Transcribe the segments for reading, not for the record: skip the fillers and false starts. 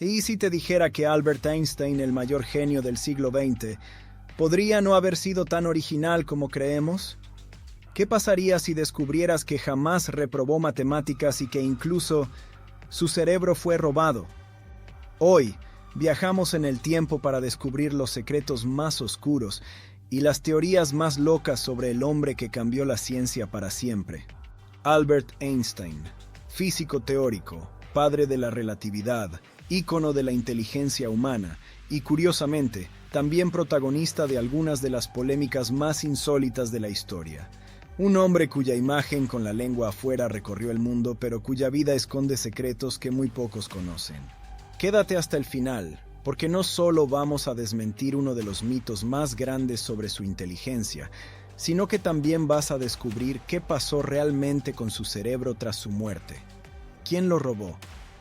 ¿Y si te dijera que Albert Einstein, el mayor genio del siglo XX, podría no haber sido tan original como creemos? ¿Qué pasaría si descubrieras que jamás reprobó matemáticas y que incluso su cerebro fue robado? Hoy, viajamos en el tiempo para descubrir los secretos más oscuros y las teorías más locas sobre el hombre que cambió la ciencia para siempre. Albert Einstein, físico teórico, padre de la relatividad, ícono de la inteligencia humana y, curiosamente, también protagonista de algunas de las polémicas más insólitas de la historia. Un hombre cuya imagen con la lengua afuera recorrió el mundo, pero cuya vida esconde secretos que muy pocos conocen. Quédate hasta el final, porque no solo vamos a desmentir uno de los mitos más grandes sobre su inteligencia, sino que también vas a descubrir qué pasó realmente con su cerebro tras su muerte, quién lo robó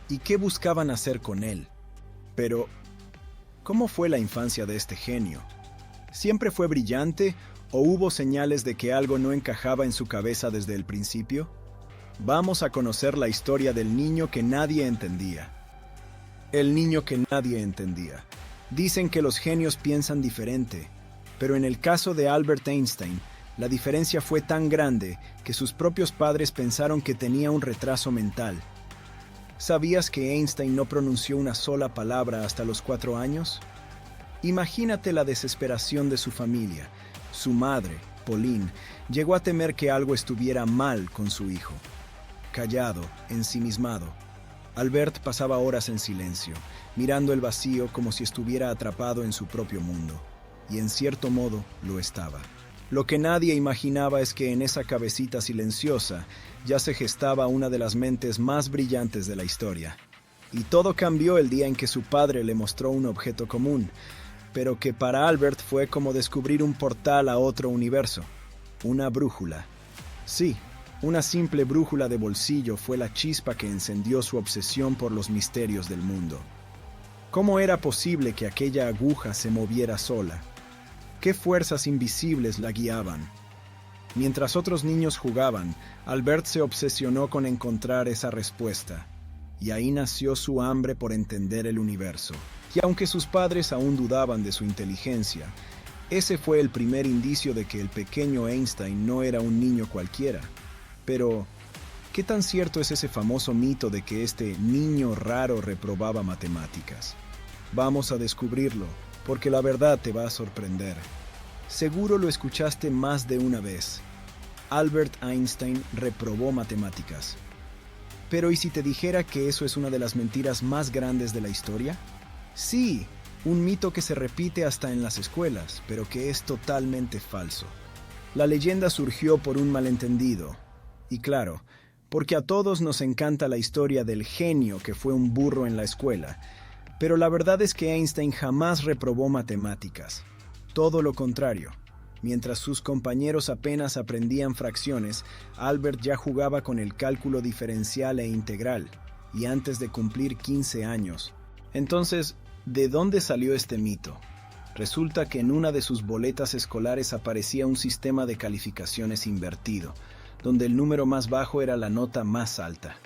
y qué buscaban hacer con él. Pero, ¿cómo fue la infancia de este genio? ¿Siempre fue brillante o hubo señales de que algo no encajaba en su cabeza desde el principio? Vamos a conocer la historia del niño que nadie entendía. El niño que nadie entendía. Dicen que los genios piensan diferente, pero en el caso de Albert Einstein, la diferencia fue tan grande que sus propios padres pensaron que tenía un retraso mental. ¿Sabías que Einstein no pronunció una sola palabra hasta los 4 años? Imagínate la desesperación de su familia. Su madre, Pauline, llegó a temer que algo estuviera mal con su hijo. Callado, ensimismado, Albert pasaba horas en silencio, mirando el vacío como si estuviera atrapado en su propio mundo. Y en cierto modo lo estaba. Lo que nadie imaginaba es que en esa cabecita silenciosa ya se gestaba una de las mentes más brillantes de la historia. Y todo cambió el día en que su padre le mostró un objeto común, pero que para Albert fue como descubrir un portal a otro universo. Una brújula. Sí, una simple brújula de bolsillo fue la chispa que encendió su obsesión por los misterios del mundo. ¿Cómo era posible que aquella aguja se moviera sola? ¿Qué fuerzas invisibles la guiaban? Mientras otros niños jugaban, Albert se obsesionó con encontrar esa respuesta. Y ahí nació su hambre por entender el universo. Y aunque sus padres aún dudaban de su inteligencia, ese fue el primer indicio de que el pequeño Einstein no era un niño cualquiera. Pero, ¿qué tan cierto es ese famoso mito de que este niño raro reprobaba matemáticas? Vamos a descubrirlo, porque la verdad te va a sorprender. Seguro lo escuchaste más de una vez. Albert Einstein reprobó matemáticas. Pero ¿y si te dijera que eso es una de las mentiras más grandes de la historia? Sí, un mito que se repite hasta en las escuelas, pero que es totalmente falso. La leyenda surgió por un malentendido. Y claro, porque a todos nos encanta la historia del genio que fue un burro en la escuela. Pero la verdad es que Einstein jamás reprobó matemáticas. Todo lo contrario. Mientras sus compañeros apenas aprendían fracciones, Albert ya jugaba con el cálculo diferencial e integral, y antes de cumplir 15 años. Entonces, ¿de dónde salió este mito? Resulta que en una de sus boletas escolares aparecía un sistema de calificaciones invertido, donde el número más bajo era la nota más alta.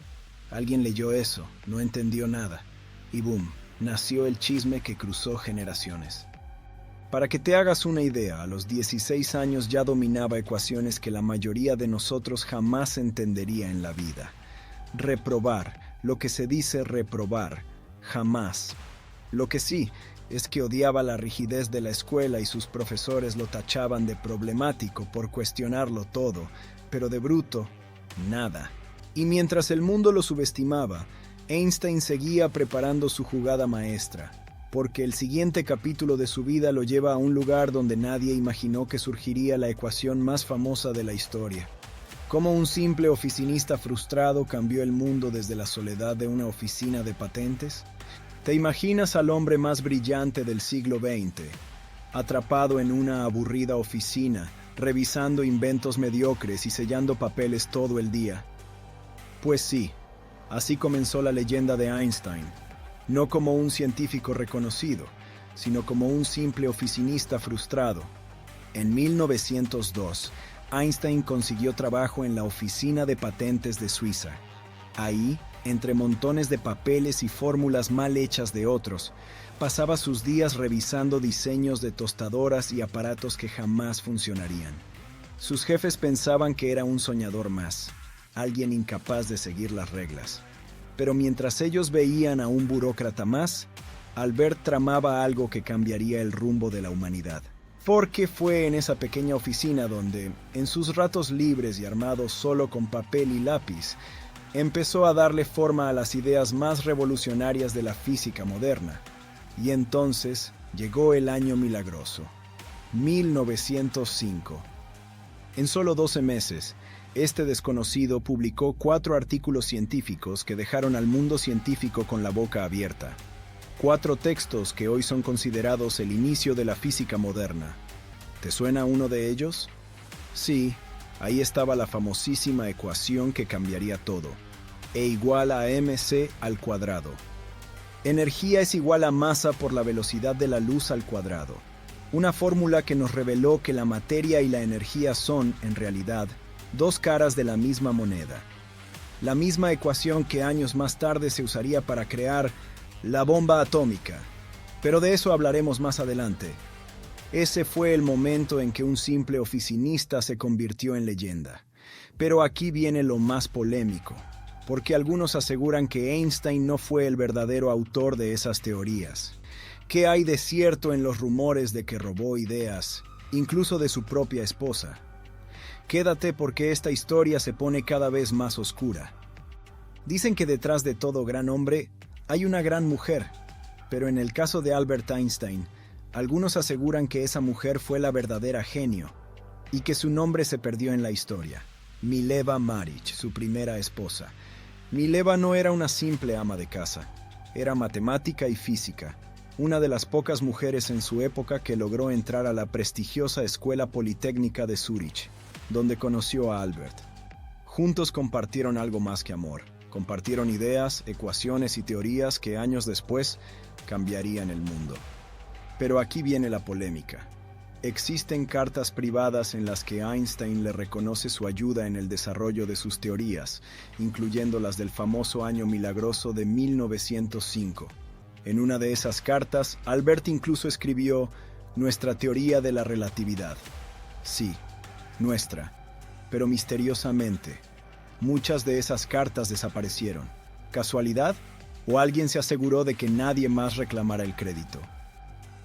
Alguien leyó eso, no entendió nada, y boom, nació el chisme que cruzó generaciones. Para que te hagas una idea, a los 16 años ya dominaba ecuaciones que la mayoría de nosotros jamás entendería en la vida. Reprobar, lo que se dice reprobar, jamás. Lo que sí, es que odiaba la rigidez de la escuela y sus profesores lo tachaban de problemático por cuestionarlo todo, pero de bruto, nada. Y mientras el mundo lo subestimaba, Einstein seguía preparando su jugada maestra, porque el siguiente capítulo de su vida lo lleva a un lugar donde nadie imaginó que surgiría la ecuación más famosa de la historia. Cómo un simple oficinista frustrado cambió el mundo desde la soledad de una oficina de patentes. ¿Te imaginas al hombre más brillante del siglo XX, atrapado en una aburrida oficina, revisando inventos mediocres y sellando papeles todo el día? Pues sí, así comenzó la leyenda de Einstein. No como un científico reconocido, sino como un simple oficinista frustrado. En 1902, Einstein consiguió trabajo en la Oficina de Patentes de Suiza. Ahí, entre montones de papeles y fórmulas mal hechas de otros, pasaba sus días revisando diseños de tostadoras y aparatos que jamás funcionarían. Sus jefes pensaban que era un soñador más, alguien incapaz de seguir las reglas. Pero mientras ellos veían a un burócrata más, Albert tramaba algo que cambiaría el rumbo de la humanidad. Porque fue en esa pequeña oficina donde, en sus ratos libres y armado solo con papel y lápiz, empezó a darle forma a las ideas más revolucionarias de la física moderna. Y entonces llegó el año milagroso, 1905. En solo 12 meses, este desconocido publicó 4 artículos científicos que dejaron al mundo científico con la boca abierta. 4 textos que hoy son considerados el inicio de la física moderna. ¿Te suena uno de ellos? Sí, ahí estaba la famosísima ecuación que cambiaría todo. E igual a mc al cuadrado. Energía es igual a masa por la velocidad de la luz al cuadrado. Una fórmula que nos reveló que la materia y la energía son, en realidad, 2 caras de la misma moneda. La misma ecuación que años más tarde se usaría para crear la bomba atómica. Pero de eso hablaremos más adelante. Ese fue el momento en que un simple oficinista se convirtió en leyenda. Pero aquí viene lo más polémico, porque algunos aseguran que Einstein no fue el verdadero autor de esas teorías. ¿Qué hay de cierto en los rumores de que robó ideas, incluso de su propia esposa? Quédate porque esta historia se pone cada vez más oscura. Dicen que detrás de todo gran hombre hay una gran mujer, pero en el caso de Albert Einstein, algunos aseguran que esa mujer fue la verdadera genio y que su nombre se perdió en la historia. Mileva Maric, su primera esposa. Mileva no era una simple ama de casa, era matemática y física, una de las pocas mujeres en su época que logró entrar a la prestigiosa Escuela Politécnica de Zúrich, donde conoció a Albert. Juntos compartieron algo más que amor. Compartieron ideas, ecuaciones y teorías que años después cambiarían el mundo. Pero aquí viene la polémica. Existen cartas privadas en las que Einstein le reconoce su ayuda en el desarrollo de sus teorías, incluyendo las del famoso año milagroso de 1905. En una de esas cartas, Albert incluso escribió nuestra teoría de la relatividad. Sí, nuestra, pero misteriosamente. Muchas de esas cartas desaparecieron. ¿Casualidad? ¿O alguien se aseguró de que nadie más reclamara el crédito?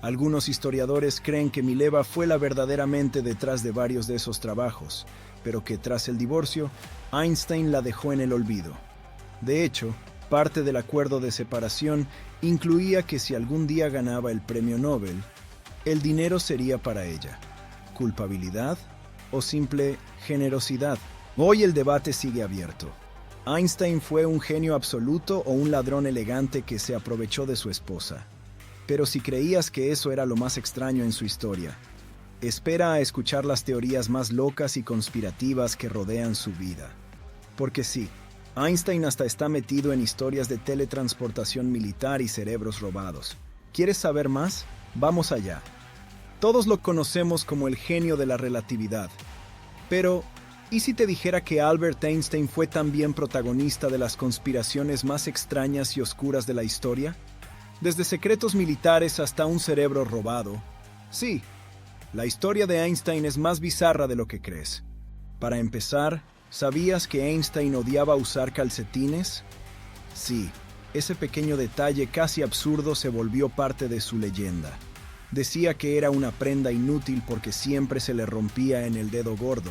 Algunos historiadores creen que Mileva fue la verdaderamente detrás de varios de esos trabajos, pero que tras el divorcio, Einstein la dejó en el olvido. De hecho, parte del acuerdo de separación incluía que si algún día ganaba el premio Nobel, el dinero sería para ella. ¿Culpabilidad o simple generosidad? Hoy el debate sigue abierto. ¿Einstein fue un genio absoluto o un ladrón elegante que se aprovechó de su esposa? Pero si creías que eso era lo más extraño en su historia, espera a escuchar las teorías más locas y conspirativas que rodean su vida. Porque sí, Einstein hasta está metido en historias de teletransportación militar y cerebros robados. ¿Quieres saber más? Vamos allá. Todos lo conocemos como el genio de la relatividad. Pero, ¿y si te dijera que Albert Einstein fue también protagonista de las conspiraciones más extrañas y oscuras de la historia? Desde secretos militares hasta un cerebro robado. Sí, la historia de Einstein es más bizarra de lo que crees. Para empezar, ¿sabías que Einstein odiaba usar calcetines? Sí, ese pequeño detalle casi absurdo se volvió parte de su leyenda. Decía que era una prenda inútil porque siempre se le rompía en el dedo gordo.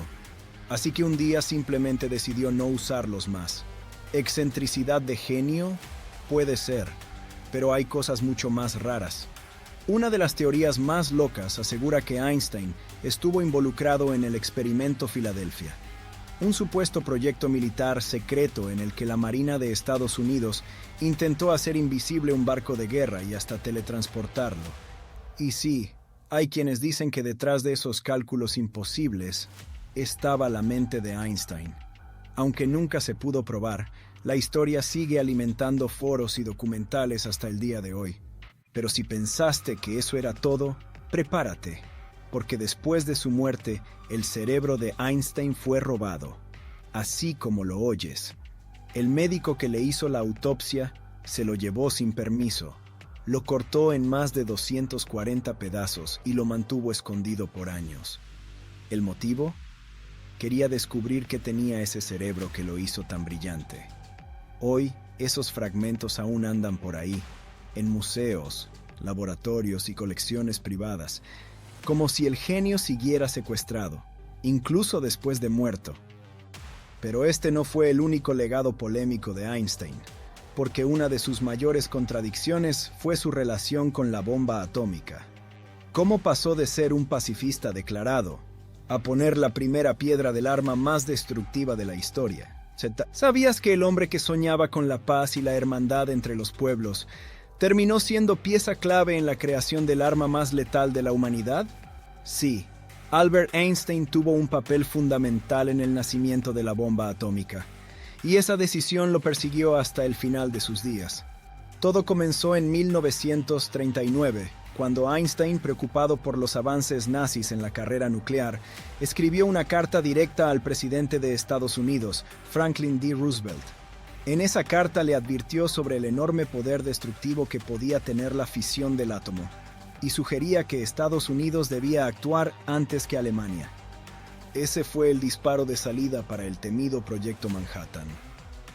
Así que un día simplemente decidió no usarlos más. ¿Excentricidad de genio? Puede ser, pero hay cosas mucho más raras. Una de las teorías más locas asegura que Einstein estuvo involucrado en el experimento Filadelfia, un supuesto proyecto militar secreto en el que la Marina de Estados Unidos intentó hacer invisible un barco de guerra y hasta teletransportarlo. Y sí, hay quienes dicen que detrás de esos cálculos imposibles estaba la mente de Einstein. Aunque nunca se pudo probar, la historia sigue alimentando foros y documentales hasta el día de hoy. Pero si pensaste que eso era todo, prepárate, porque después de su muerte, el cerebro de Einstein fue robado, así como lo oyes. El médico que le hizo la autopsia se lo llevó sin permiso, lo cortó en más de 240 pedazos y lo mantuvo escondido por años. ¿El motivo? Quería descubrir qué tenía ese cerebro que lo hizo tan brillante. Hoy, esos fragmentos aún andan por ahí, en museos, laboratorios y colecciones privadas, como si el genio siguiera secuestrado, incluso después de muerto. Pero este no fue el único legado polémico de Einstein, porque una de sus mayores contradicciones fue su relación con la bomba atómica. ¿Cómo pasó de ser un pacifista declarado a poner la primera piedra del arma más destructiva de la historia? ¿Sabías que el hombre que soñaba con la paz y la hermandad entre los pueblos terminó siendo pieza clave en la creación del arma más letal de la humanidad? Sí, Albert Einstein tuvo un papel fundamental en el nacimiento de la bomba atómica, y esa decisión lo persiguió hasta el final de sus días. Todo comenzó en 1939, cuando Einstein, preocupado por los avances nazis en la carrera nuclear, escribió una carta directa al presidente de Estados Unidos, Franklin D. Roosevelt. En esa carta le advirtió sobre el enorme poder destructivo que podía tener la fisión del átomo, y sugería que Estados Unidos debía actuar antes que Alemania. Ese fue el disparo de salida para el temido Proyecto Manhattan,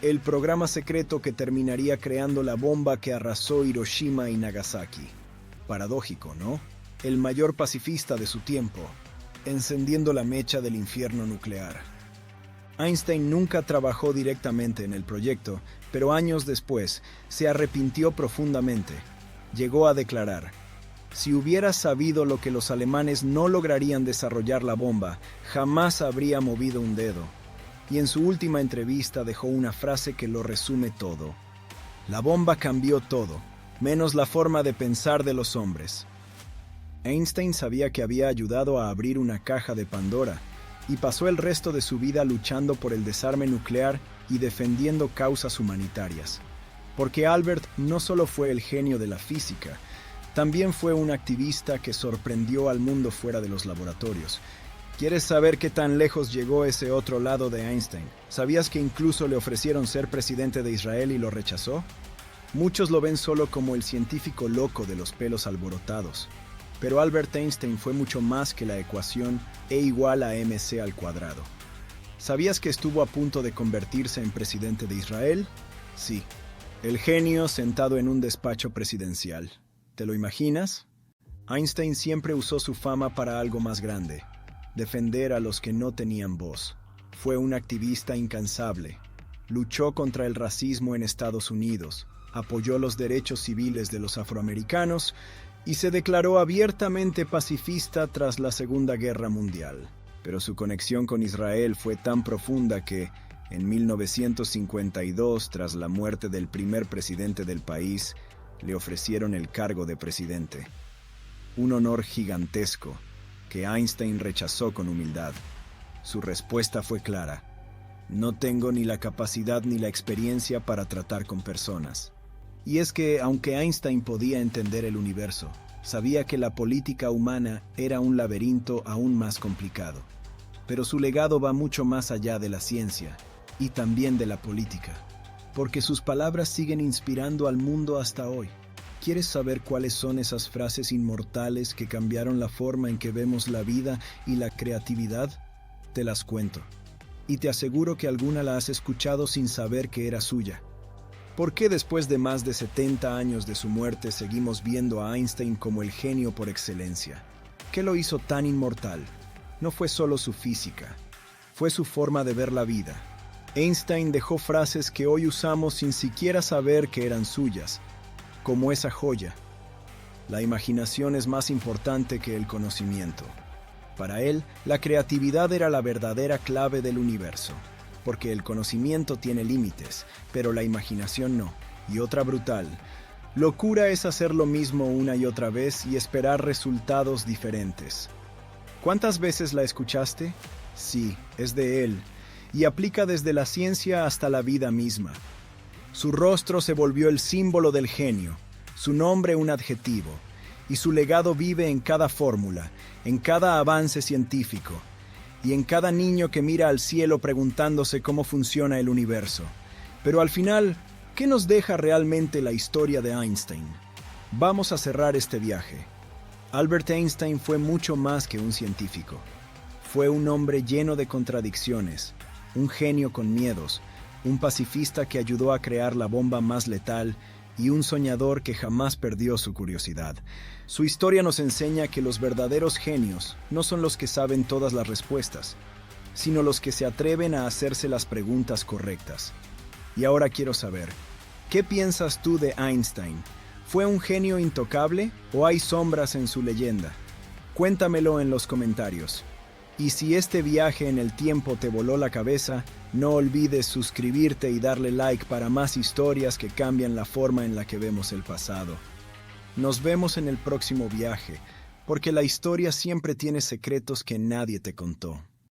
el programa secreto que terminaría creando la bomba que arrasó Hiroshima y Nagasaki. Paradójico, ¿no? El mayor pacifista de su tiempo, encendiendo la mecha del infierno nuclear. Einstein nunca trabajó directamente en el proyecto, pero años después se arrepintió profundamente. Llegó a declarar: si hubiera sabido lo que los alemanes no lograrían desarrollar la bomba, jamás habría movido un dedo. Y en su última entrevista dejó una frase que lo resume todo: la bomba cambió todo, menos la forma de pensar de los hombres. Einstein sabía que había ayudado a abrir una caja de Pandora y pasó el resto de su vida luchando por el desarme nuclear y defendiendo causas humanitarias. Porque Albert no solo fue el genio de la física, también fue un activista que sorprendió al mundo fuera de los laboratorios. ¿Quieres saber qué tan lejos llegó ese otro lado de Einstein? ¿Sabías que incluso le ofrecieron ser presidente de Israel y lo rechazó? Muchos lo ven solo como el científico loco de los pelos alborotados. Pero Albert Einstein fue mucho más que la ecuación E igual a mc al cuadrado. ¿Sabías que estuvo a punto de convertirse en presidente de Israel? Sí, el genio sentado en un despacho presidencial. ¿Te lo imaginas? Einstein siempre usó su fama para algo más grande: defender a los que no tenían voz. Fue un activista incansable. Luchó contra el racismo en Estados Unidos, apoyó los derechos civiles de los afroamericanos y se declaró abiertamente pacifista tras la Segunda Guerra Mundial. Pero su conexión con Israel fue tan profunda que, en 1952, tras la muerte del primer presidente del país, le ofrecieron el cargo de presidente. Un honor gigantesco que Einstein rechazó con humildad. Su respuesta fue clara: no tengo ni la capacidad ni la experiencia para tratar con personas. Y es que, aunque Einstein podía entender el universo, sabía que la política humana era un laberinto aún más complicado. Pero su legado va mucho más allá de la ciencia y también de la política, porque sus palabras siguen inspirando al mundo hasta hoy. ¿Quieres saber cuáles son esas frases inmortales que cambiaron la forma en que vemos la vida y la creatividad? Te las cuento. Y te aseguro que alguna la has escuchado sin saber que era suya. ¿Por qué después de más de 70 años de su muerte seguimos viendo a Einstein como el genio por excelencia? ¿Qué lo hizo tan inmortal? No fue solo su física, fue su forma de ver la vida. Einstein dejó frases que hoy usamos sin siquiera saber que eran suyas, como esa joya: la imaginación es más importante que el conocimiento. Para él, la creatividad era la verdadera clave del universo, porque el conocimiento tiene límites, pero la imaginación no. Y otra brutal: locura es hacer lo mismo una y otra vez y esperar resultados diferentes. ¿Cuántas veces la escuchaste? Sí, es de él, y aplica desde la ciencia hasta la vida misma. Su rostro se volvió el símbolo del genio, su nombre un adjetivo, y su legado vive en cada fórmula, en cada avance científico, y en cada niño que mira al cielo preguntándose cómo funciona el universo. Pero al final, ¿qué nos deja realmente la historia de Einstein? Vamos a cerrar este viaje. Albert Einstein fue mucho más que un científico. Fue un hombre lleno de contradicciones, un genio con miedos, un pacifista que ayudó a crear la bomba más letal y un soñador que jamás perdió su curiosidad. Su historia nos enseña que los verdaderos genios no son los que saben todas las respuestas, sino los que se atreven a hacerse las preguntas correctas. Y ahora quiero saber, ¿qué piensas tú de Einstein? ¿Fue un genio intocable o hay sombras en su leyenda? Cuéntamelo en los comentarios. Y si este viaje en el tiempo te voló la cabeza, no olvides suscribirte y darle like para más historias que cambian la forma en la que vemos el pasado. Nos vemos en el próximo viaje, porque la historia siempre tiene secretos que nadie te contó.